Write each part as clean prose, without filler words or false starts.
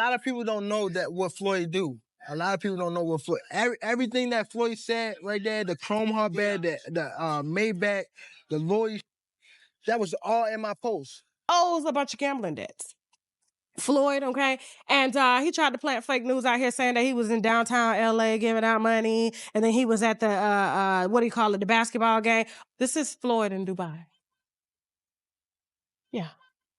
A lot of people don't know that what Floyd do. A lot of people don't know what Floyd. Everything that Floyd said right there, the chrome heart bed, the Maybach, the Lloyd, that was all in my post. Owes a bunch of gambling debts. Floyd, okay? And he tried to plant fake news out here saying that he was in downtown LA giving out money, and then he was at the what do you call it, the basketball game. This is Floyd in Dubai. Yeah.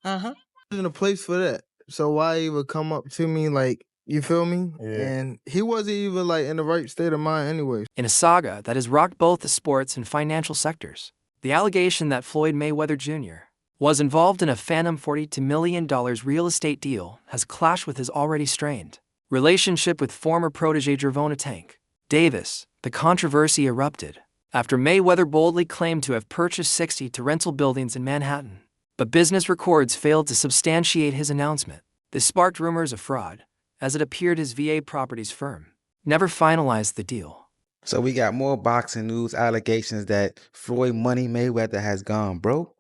Uh-huh. There's in a place for that. So why even come up to me like, you feel me? Yeah. And he wasn't even like in the right state of mind anyway. In a saga that has rocked both the sports and financial sectors, the allegation that Floyd Mayweather Jr. was involved in a phantom $42 million real estate deal has clashed with his already strained relationship with former protege Gervonta Davis. The controversy erupted after Mayweather boldly claimed to have purchased 60 rental buildings in Manhattan, but business records failed to substantiate his announcement. This sparked rumors of fraud, as it appeared his VA properties firm never finalized the deal. So we got more boxing news allegations that Floyd Money Mayweather has gone broke.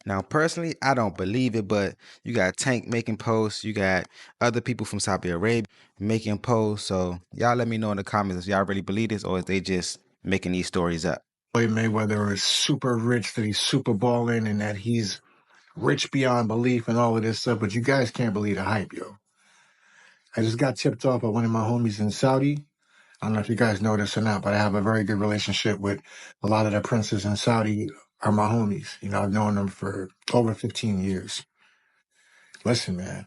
Now, personally, I don't believe it, but you got Tank making posts. You got other people from Saudi Arabia making posts. So y'all let me know in the comments if y'all really believe this or if they just making these stories up. Floyd Mayweather is super rich, that he's super balling, and that he's rich beyond belief and all of this stuff. But you guys can't believe the hype, yo. I just got tipped off by one of my homies in Saudi. I don't know if you guys know this or not, but I have a very good relationship with a lot of the princes in Saudi are my homies. You know, I've known them for over 15 years. Listen, man,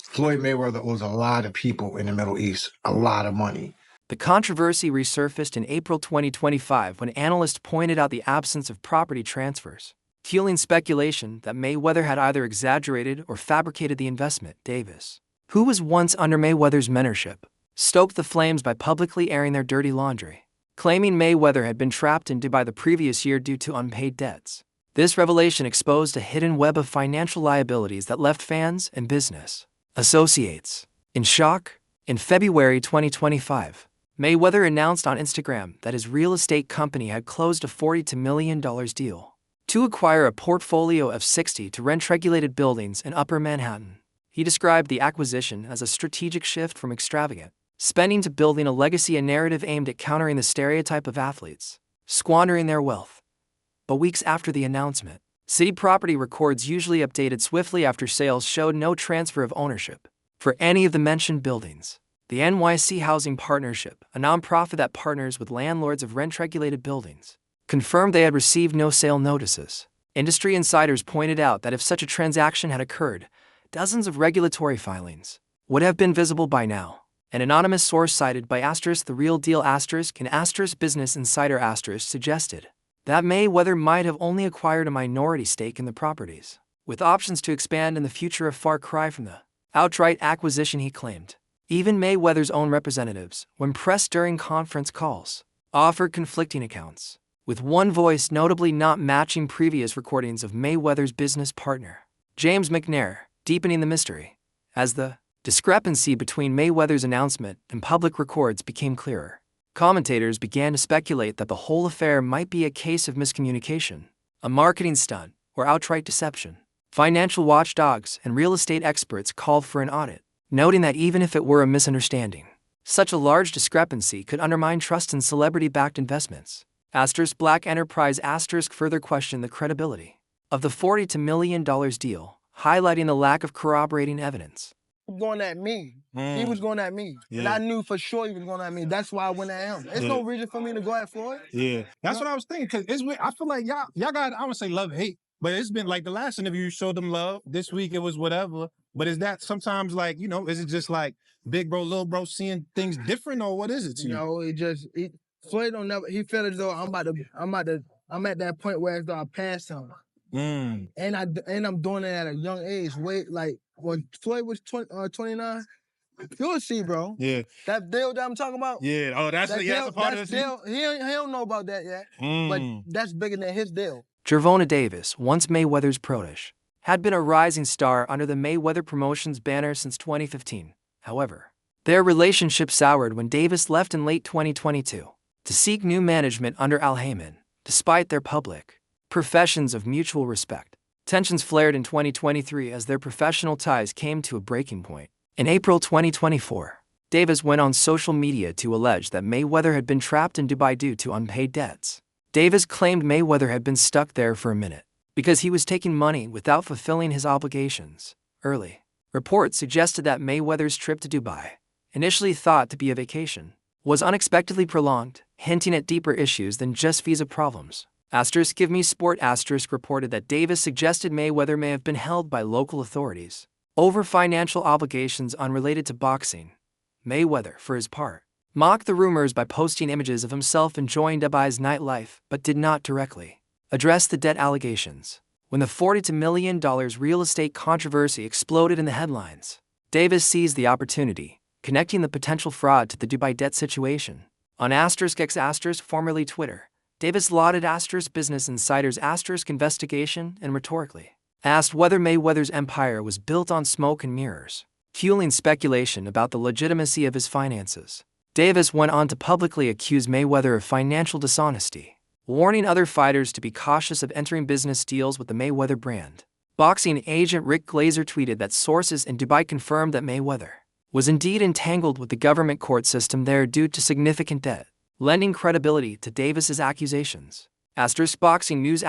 Floyd Mayweather owes a lot of people in the Middle East a lot of money. The controversy resurfaced in April 2025 when analysts pointed out the absence of property transfers, fueling speculation that Mayweather had either exaggerated or fabricated the investment. Davis, who was once under Mayweather's mentorship, stoked the flames by publicly airing their dirty laundry, claiming Mayweather had been trapped in Dubai the previous year due to unpaid debts. This revelation exposed a hidden web of financial liabilities that left fans and business associates in shock. In February 2025, Mayweather announced on Instagram that his real estate company had closed a $42 million deal to acquire a portfolio of 60 rent-regulated buildings in Upper Manhattan. He described the acquisition as a strategic shift from extravagant spending to building a legacy, a narrative aimed at countering the stereotype of athletes squandering their wealth. But weeks after the announcement, city property records, usually updated swiftly after sales, showed no transfer of ownership for any of the mentioned buildings. The NYC Housing Partnership, a nonprofit that partners with landlords of rent-regulated buildings, confirmed they had received no sale notices. Industry insiders pointed out that if such a transaction had occurred, dozens of regulatory filings would have been visible by now. An anonymous source cited by The Real Deal and Business Insider suggested that Mayweather might have only acquired a minority stake in the properties, with options to expand in the future, a far cry from the outright acquisition he claimed. Even Mayweather's own representatives, when pressed during conference calls, offered conflicting accounts, with one voice notably not matching previous recordings of Mayweather's business partner, James McNair, deepening the mystery. As the discrepancy between Mayweather's announcement and public records became clearer, commentators began to speculate that the whole affair might be a case of miscommunication, a marketing stunt, or outright deception. Financial watchdogs and real estate experts called for an audit, noting that even if it were a misunderstanding, such a large discrepancy could undermine trust in celebrity-backed investments. Black Enterprise further questioned the credibility of the $42 million deal, highlighting the lack of corroborating evidence. Going at me. He was going at me. Yeah. And I knew for sure he was going at me. That's why I went at him. There's no reason for me to go at Floyd. Yeah, that's what I was thinking. Because it's weird. I feel like y'all got, I would say love, hate. But it's been like the last interview, you showed them love. This week it was whatever. But is that sometimes like, you know, is it just like big bro, little bro seeing things different, or what is it to you? No, Floyd don't never, he felt as though I'm at that point where as though I passed him. And I'm doing it at a young age. Wait, like when Floyd was 29, you'll see, bro. Yeah. That deal that I'm talking about. Yeah. Oh, that's a part of the deal. He don't know about that yet. But that's bigger than his deal. Gervonta Davis, once Mayweather's protege, had been a rising star under the Mayweather Promotions banner since 2015. However, their relationship soured when Davis left in late 2022 to seek new management under Al Haymon. Despite their public professions of mutual respect, tensions flared in 2023 as their professional ties came to a breaking point. In April 2024, Davis went on social media to allege that Mayweather had been trapped in Dubai due to unpaid debts. Davis claimed Mayweather had been stuck there for a minute because he was taking money without fulfilling his obligations. Early reports suggested that Mayweather's trip to Dubai, initially thought to be a vacation, was unexpectedly prolonged, hinting at deeper issues than just visa problems. Give me sport reported that Davis suggested Mayweather may have been held by local authorities over financial obligations unrelated to boxing. Mayweather, for his part, mocked the rumors by posting images of himself enjoying Dubai's nightlife but did not directly address the debt allegations. When the $42 million real estate controversy exploded in the headlines, Davis seized the opportunity, connecting the potential fraud to the Dubai debt situation. On *X*, formerly Twitter, Davis lauded Business Insider's investigation and rhetorically asked whether Mayweather's empire was built on smoke and mirrors, fueling speculation about the legitimacy of his finances. Davis went on to publicly accuse Mayweather of financial dishonesty, warning other fighters to be cautious of entering business deals with the Mayweather brand. Boxing agent Rick Glazer tweeted that sources in Dubai confirmed that Mayweather was indeed entangled with the government court system there due to significant debt, lending credibility to Davis's accusations. Boxing News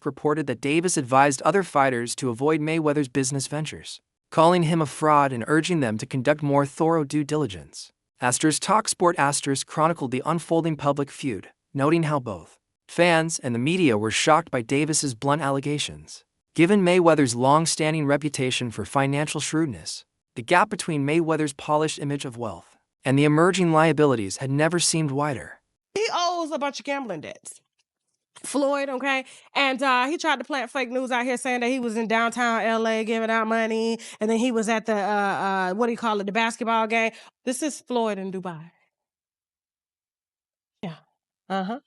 reported that Davis advised other fighters to avoid Mayweather's business ventures, calling him a fraud and urging them to conduct more thorough due diligence. TalkSport chronicled the unfolding public feud, noting how both fans and the media were shocked by Davis's blunt allegations. Given Mayweather's long-standing reputation for financial shrewdness, the gap between Mayweather's polished image of wealth and the emerging liabilities had never seemed wider. He owes a bunch of gambling debts. Floyd, okay? And he tried to plant fake news out here saying that he was in downtown LA giving out money, and then he was at the, the basketball game. This is Floyd in Dubai. Yeah. Uh-huh.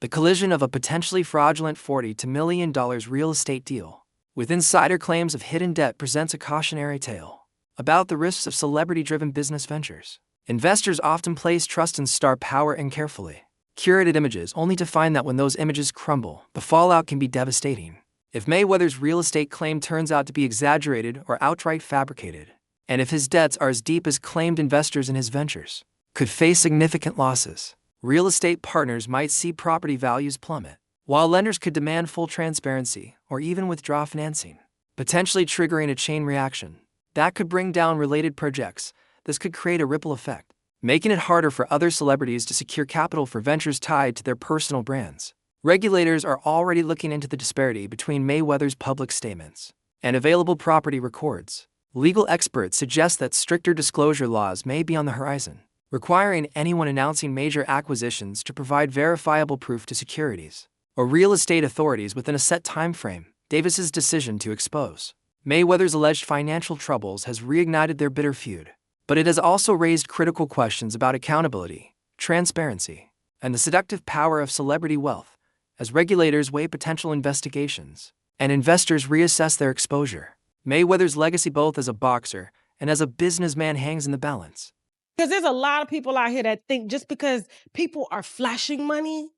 The collision of a potentially fraudulent $42 million real estate deal with insider claims of hidden debt presents a cautionary tale about the risks of celebrity-driven business ventures. Investors often place trust in star power and carefully curated images, only to find that when those images crumble, the fallout can be devastating. If Mayweather's real estate claim turns out to be exaggerated or outright fabricated, and if his debts are as deep as claimed, investors in his ventures could face significant losses. Real estate partners might see property values plummet, while lenders could demand full transparency or even withdraw financing, potentially triggering a chain reaction that could bring down related projects. This could create a ripple effect, making it harder for other celebrities to secure capital for ventures tied to their personal brands. Regulators are already looking into the disparity between Mayweather's public statements and available property records. Legal experts suggest that stricter disclosure laws may be on the horizon, requiring anyone announcing major acquisitions to provide verifiable proof to securities or real estate authorities within a set time frame. Davis's decision to expose Mayweather's alleged financial troubles has reignited their bitter feud, but it has also raised critical questions about accountability, transparency, and the seductive power of celebrity wealth as regulators weigh potential investigations and investors reassess their exposure. Mayweather's legacy both as a boxer and as a businessman hangs in the balance. Because there's a lot of people out here that think just because people are flashing money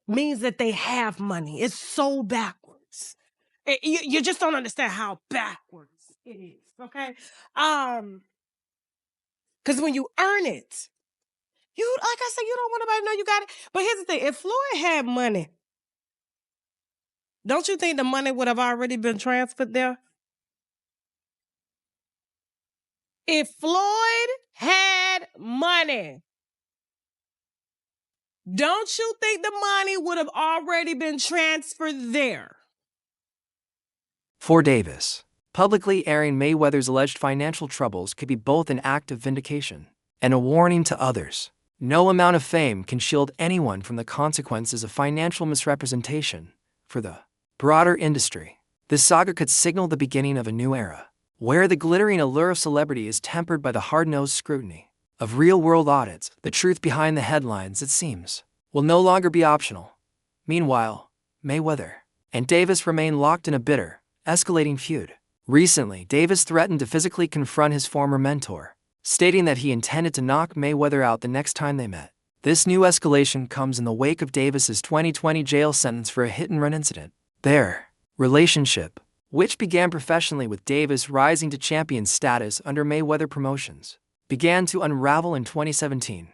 means that they have money. It's so backwards. You just don't understand how backwards it is, okay? Because when you earn it, like I said, you don't want nobody to know you got it. But here's the thing. If Floyd had money, don't you think the money would have already been transferred there? If Floyd had money, don't you think the money would have already been transferred there? For Davis, publicly airing Mayweather's alleged financial troubles could be both an act of vindication and a warning to others. No amount of fame can shield anyone from the consequences of financial misrepresentation. For the broader industry, this saga could signal the beginning of a new era, where the glittering allure of celebrity is tempered by the hard-nosed scrutiny of real-world audits. The truth behind the headlines, it seems, will no longer be optional. Meanwhile, Mayweather and Davis remain locked in a bitter, escalating feud. Recently, Davis threatened to physically confront his former mentor, stating that he intended to knock Mayweather out the next time they met. This new escalation comes in the wake of Davis's 2020 jail sentence for a hit-and-run incident. Their relationship which began professionally with Davis rising to champion status under Mayweather Promotions, began to unravel in 2017.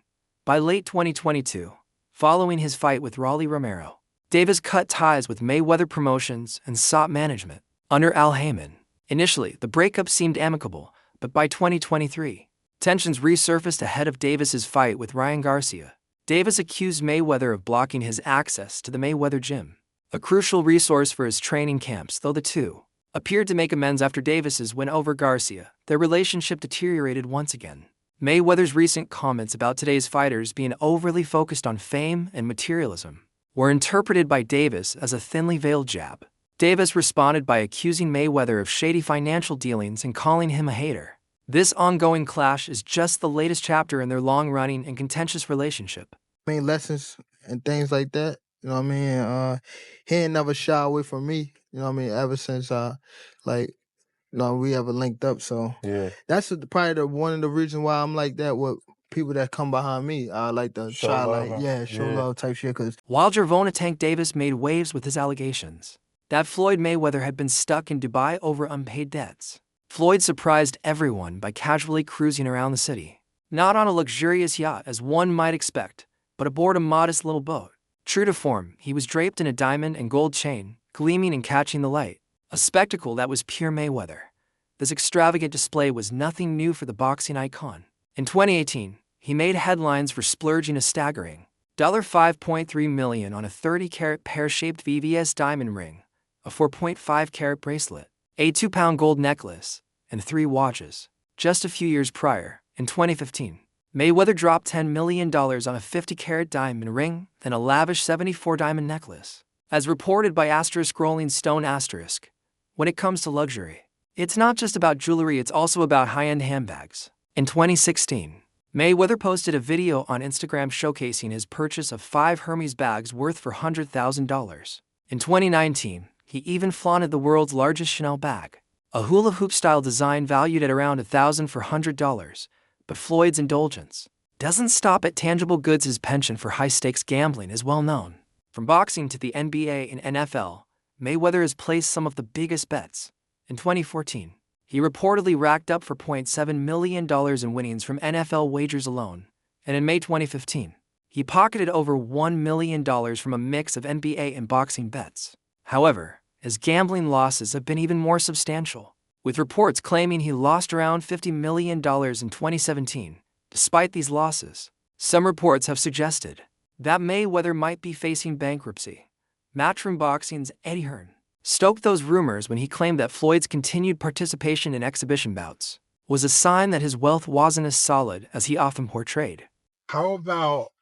By late 2022, following his fight with Rolly Romero, Davis cut ties with Mayweather Promotions and sought management under Al Haymon. Initially, the breakup seemed amicable, but by 2023, tensions resurfaced ahead of Davis's fight with Ryan Garcia. Davis accused Mayweather of blocking his access to the Mayweather gym, a crucial resource for his training camps. Though the two appeared to make amends after Davis's win over Garcia, their relationship deteriorated once again. Mayweather's recent comments about today's fighters being overly focused on fame and materialism were interpreted by Davis as a thinly veiled jab. Davis responded by accusing Mayweather of shady financial dealings and calling him a hater. This ongoing clash is just the latest chapter in their long-running and contentious relationship. Lessons and things like that. You know what I mean? He ain't never shy away from me. You know what I mean? Ever since we ever linked up. So Yeah. that's probably one of the reasons why I'm like that with people that come behind me. I like to Show try love, huh? show Yeah. love type shit. Cause While Gervonta Davis made waves with his allegations that Floyd Mayweather had been stuck in Dubai over unpaid debts, Floyd surprised everyone by casually cruising around the city, not on a luxurious yacht as one might expect, but aboard a modest little boat. True to form, he was draped in a diamond and gold chain, gleaming and catching the light, a spectacle that was pure Mayweather. This extravagant display was nothing new for the boxing icon. In 2018, he made headlines for splurging a staggering $5.3 million on a 30-carat pear-shaped VVS diamond ring, a 4.5-carat bracelet, a 2-pound gold necklace, and 3 watches. Just a few years prior, in 2015, Mayweather dropped $10 million on a 50-carat diamond ring and a lavish 74-diamond necklace. As reported by Rolling Stone asterisk, when it comes to luxury, it's not just about jewelry, it's also about high-end handbags. In 2016, Mayweather posted a video on Instagram showcasing his purchase of 5 Hermes bags worth $400,000. In 2019, he even flaunted the world's largest Chanel bag, a hula hoop-style design valued at around $1,400. But Floyd's indulgence doesn't stop at tangible goods. His penchant for high-stakes gambling is well known. From boxing to the NBA and NFL, Mayweather has placed some of the biggest bets. In 2014, he reportedly racked up $4.7 million in winnings from NFL wagers alone, and in May 2015, he pocketed over $1 million from a mix of NBA and boxing bets. However, his gambling losses have been even more substantial, with reports claiming he lost around $50 million in 2017. Despite these losses, some reports have suggested that Mayweather might be facing bankruptcy. Matchroom Boxing's Eddie Hearn stoked those rumors when he claimed that Floyd's continued participation in exhibition bouts was a sign that his wealth wasn't as solid as he often portrayed. How about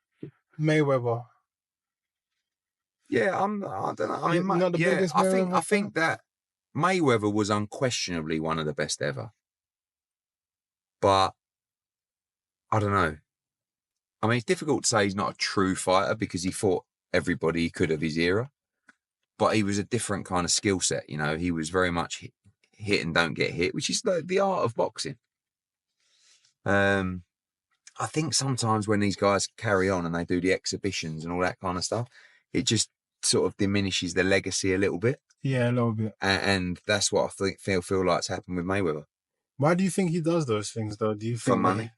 Mayweather? Yeah, I don't know. I mean, Not the biggest I Mayweather think that Mayweather was unquestionably one of the best ever. But I don't know. I mean, it's difficult to say he's not a true fighter because he fought everybody he could of his era. But he was a different kind of skill set. You know, he was very much hit and don't get hit, which is the art of boxing. I think sometimes when these guys carry on and they do the exhibitions and all that kind of stuff, it just sort of diminishes the legacy a little bit. Yeah, a little bit. And that's what I feel like's happened with Mayweather. Why do you think he does those things, though? Do you think For money.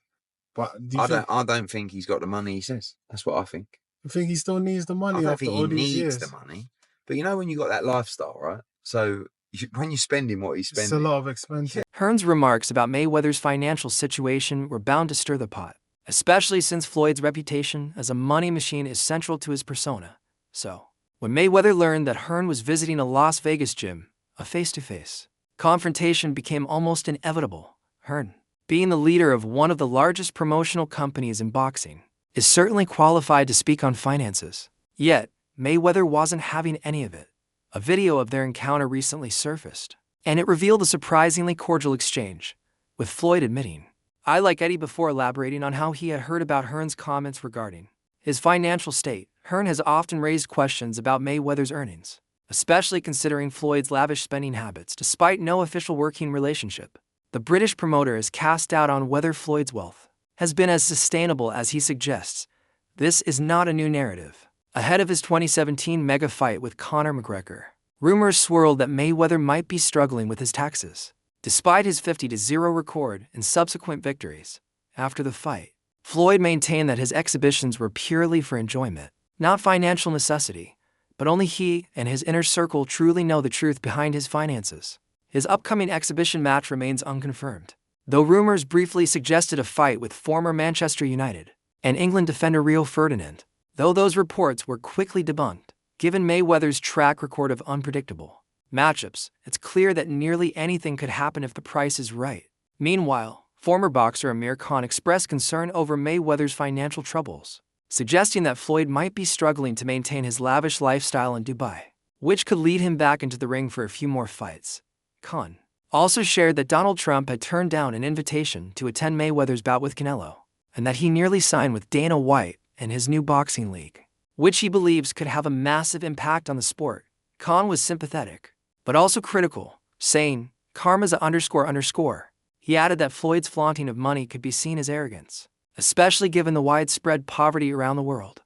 I don't think he's got the money he says. That's what I think. I think he still needs the money I don't after think all he these needs years. the money. But you know when you got that lifestyle, right? So when you're spending what he's spending... It's a lot of expenses. Hearn's remarks about Mayweather's financial situation were bound to stir the pot, especially since Floyd's reputation as a money machine is central to his persona. So, when Mayweather learned that Hearn was visiting a Las Vegas gym, a face-to-face confrontation became almost inevitable. Hearn, being the leader of one of the largest promotional companies in boxing, is certainly qualified to speak on finances. Yet, Mayweather wasn't having any of it. A video of their encounter recently surfaced, and it revealed a surprisingly cordial exchange, with Floyd admitting, "I like Eddie," before elaborating on how he had heard about Hearn's comments regarding his financial state. Hearn has often raised questions about Mayweather's earnings, especially considering Floyd's lavish spending habits despite no official working relationship. The British promoter has cast doubt on whether Floyd's wealth has been as sustainable as he suggests. This is not a new narrative. Ahead of his 2017 mega fight with Conor McGregor, Rumors swirled that Mayweather might be struggling with his taxes, despite his 50-0 record and subsequent victories. After the fight, Floyd maintained that his exhibitions were purely for enjoyment, not financial necessity, but only he and his inner circle truly know the truth behind his finances. His upcoming exhibition match remains unconfirmed, though rumors briefly suggested a fight with former Manchester United and England defender Rio Ferdinand, though those reports were quickly debunked. Given Mayweather's track record of unpredictable matchups, it's clear that nearly anything could happen if the price is right. Meanwhile, former boxer Amir Khan expressed concern over Mayweather's financial troubles, suggesting that Floyd might be struggling to maintain his lavish lifestyle in Dubai, which could lead him back into the ring for a few more fights. Khan also shared that Donald Trump had turned down an invitation to attend Mayweather's bout with Canelo, and that he nearly signed with Dana White and his new boxing league, which he believes could have a massive impact on the sport. Khan was sympathetic, but also critical, saying, "Karma's __." He added that Floyd's flaunting of money could be seen as arrogance, especially given the widespread poverty around the world.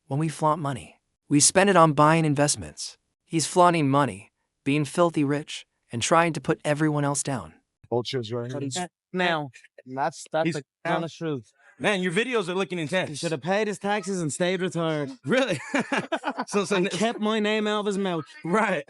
When we flaunt money, we spend it on buying investments. He's flaunting money, being filthy rich, and trying to put everyone else down. Vultures right here. Now, that's the honest truth. Man, your videos are looking intense. He should have paid his taxes and stayed retired. Really? so Kept my name out of his mouth. right.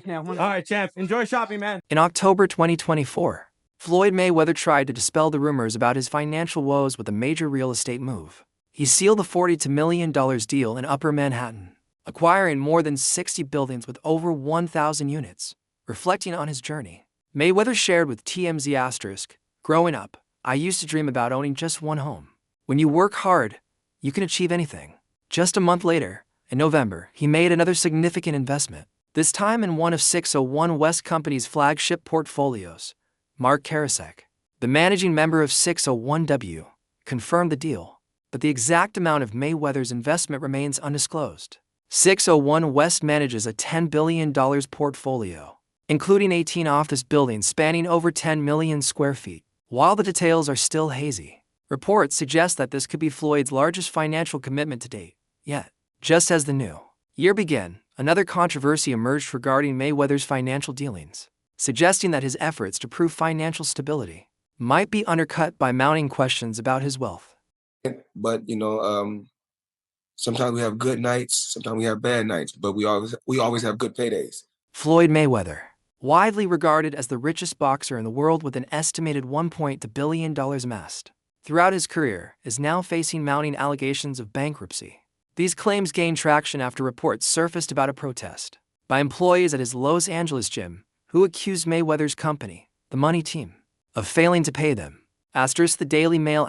Now, All right, champ. Enjoy shopping, man. In October 2024, Floyd Mayweather tried to dispel the rumors about his financial woes with a major real estate move. He sealed a $42 million deal in Upper Manhattan, acquiring more than 60 buildings with over 1,000 units. Reflecting on his journey, Mayweather shared with TMZ*, "Growing up, I used to dream about owning just one home. When you work hard, you can achieve anything." Just a month later, in November, he made another significant investment, this time in one of 601 West Company's flagship portfolios. Mark Karasek, the managing member of 601W, confirmed the deal, but the exact amount of Mayweather's investment remains undisclosed. 601 West manages a $10 billion portfolio, including 18 office buildings spanning over 10 million square feet. While the details are still hazy, reports suggest that this could be Floyd's largest financial commitment to date. Yet, just as the new year began, another controversy emerged regarding Mayweather's financial dealings, suggesting that his efforts to prove financial stability might be undercut by mounting questions about his wealth. But, sometimes we have good nights, sometimes we have bad nights, but we always have good paydays. Floyd Mayweather, widely regarded as the richest boxer in the world with an estimated $1.2 billion amassed throughout his career, is now facing mounting allegations of bankruptcy. These claims gained traction after reports surfaced about a protest by employees at his Los Angeles gym who accused Mayweather's company, the Money Team, of failing to pay them. The Daily Mail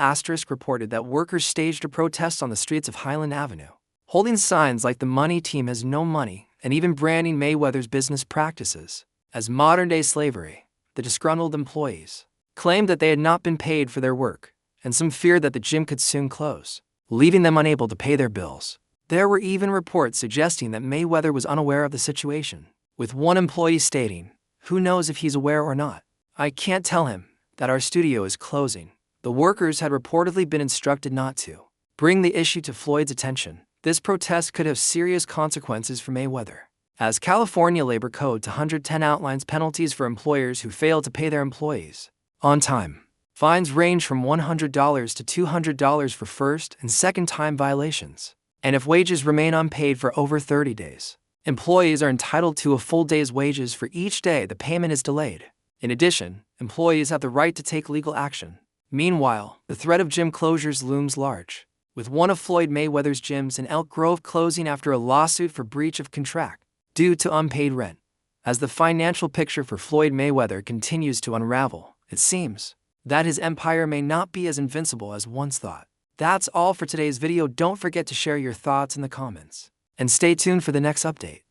reported that workers staged a protest on the streets of Highland Avenue, holding signs like "The Money Team has no money," and even branding Mayweather's business practices as modern-day slavery. The disgruntled employees claimed that they had not been paid for their work, and some feared that the gym could soon close, leaving them unable to pay their bills. There were even reports suggesting that Mayweather was unaware of the situation, with one employee stating, "Who knows if he's aware or not? I can't tell him that our studio is closing." The workers had reportedly been instructed not to bring the issue to Floyd's attention. This protest could have serious consequences for Mayweather, as California Labor Code 210 outlines penalties for employers who fail to pay their employees on time. Fines range from $100 to $200 for first and second-time violations, and if wages remain unpaid for over 30 days, employees are entitled to a full day's wages for each day the payment is delayed. In addition, employees have the right to take legal action. Meanwhile, the threat of gym closures looms large, with one of Floyd Mayweather's gyms in Elk Grove closing after a lawsuit for breach of contract due to unpaid rent. As the financial picture for Floyd Mayweather continues to unravel, it seems that his empire may not be as invincible as once thought. That's all for today's video. Don't forget to share your thoughts in the comments, and stay tuned for the next update.